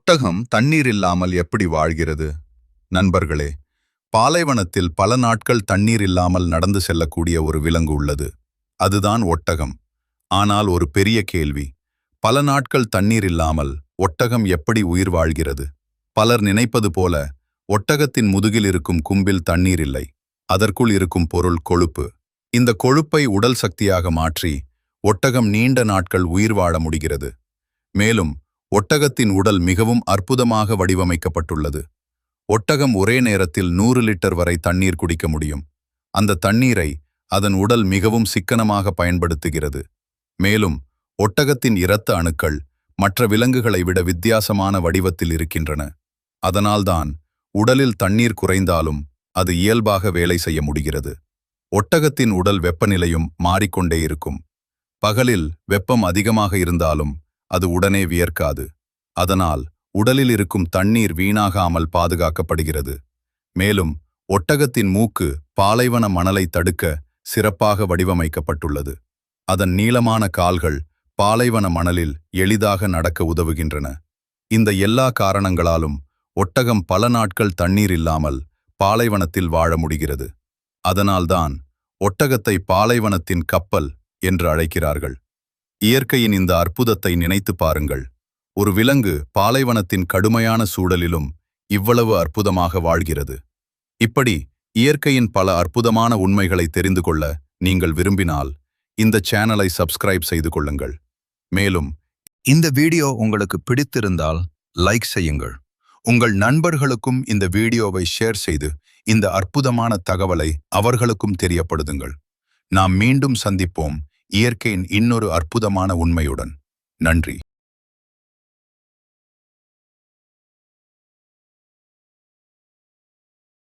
ஒட்டகம் தண்ணீர் இல்லாமல் எப்படி வாழ்கிறது? நண்பர்களே, பாலைவனத்தில் பல நாட்கள் தண்ணீர் இல்லாமல் நடந்து செல்லக்கூடிய ஒரு விலங்கு உள்ளது. அதுதான் ஒட்டகம். ஆனால் ஒரு பெரிய கேள்வி, பல நாட்கள் தண்ணீர் இல்லாமல் ஒட்டகம் எப்படி உயிர் வாழ்கிறது? பலர் நினைப்பது போல ஒட்டகத்தின் முதுகில் இருக்கும் கும்பில் தண்ணீர் இல்லை. அதற்குள் இருக்கும் பொருள் கொழுப்பு. இந்த கொழுப்பை உடல் சக்தியாக மாற்றி ஒட்டகம் நீண்ட நாட்கள் உயிர் வாழ முடிகிறது. மேலும் ஒட்டகத்தின் உடல் மிகவும் அற்புதமாக வடிவமைக்கப்பட்டுள்ளது. ஒட்டகம் ஒரே நேரத்தில் 100 லிட்டர் வரை தண்ணீர் குடிக்க முடியும். அந்த தண்ணீரை அதன் உடல் மிகவும் சிக்கனமாக பயன்படுத்துகிறது. மேலும் ஒட்டகத்தின் இரத்த அணுக்கள் மற்ற விலங்குகளை விட வித்தியாசமான வடிவத்தில் இருக்கின்றன. அதனால்தான் உடலில் தண்ணீர் குறைந்தாலும் அது இயல்பாக வேலை செய்ய முடிகிறது. ஒட்டகத்தின் உடல் வெப்பநிலையும் மாறிக்கொண்டே இருக்கும். பகலில் வெப்பம் அதிகமாக இருந்தாலும் அது உடனே வியர்க்காது. அதனால் உடலில் இருக்கும் தண்ணீர் வீணாகாமல் பாதுகாக்கப்படுகிறது. மேலும் ஒட்டகத்தின் மூக்கு பாலைவன மணலை தடுக்க சிறப்பாக வடிவமைக்கப்பட்டுள்ளது. அதன் நீளமான கால்கள் பாலைவன மணலில் எளிதாக நடக்க உதவுகின்றன. இந்த எல்லா காரணங்களாலும் ஒட்டகம் பல நாட்கள் தண்ணீர் இல்லாமல் பாலைவனத்தில் வாழ முடிகிறது. அதனால்தான் ஒட்டகத்தை பாலைவனத்தின் கப்பல் என்று அழைக்கிறார்கள். இயற்கையின் இந்த அற்புதத்தை நினைத்து பாருங்கள். ஒரு விலங்கு பாலைவனத்தின் கடுமையான சூழலிலும் இவ்வளவு அற்புதமாக வாழ்கிறது. இப்படி இயற்கையின் பல அற்புதமான உண்மைகளை தெரிந்து கொள்ள நீங்கள் விரும்பினால் இந்த சேனலை சப்ஸ்கிரைப் செய்து கொள்ளுங்கள். மேலும் இந்த வீடியோ உங்களுக்கு பிடித்திருந்தால் லைக் செய்யுங்கள். உங்கள் நண்பர்களுக்கும் இந்த வீடியோவை ஷேர் செய்து இந்த அற்புதமான தகவலை அவர்களுக்கும் தெரியப்படுத்துங்கள். நாம் மீண்டும் சந்திப்போம் இயற்கையின் இன்னொரு அற்புதமான உண்மையுடன். நன்றி.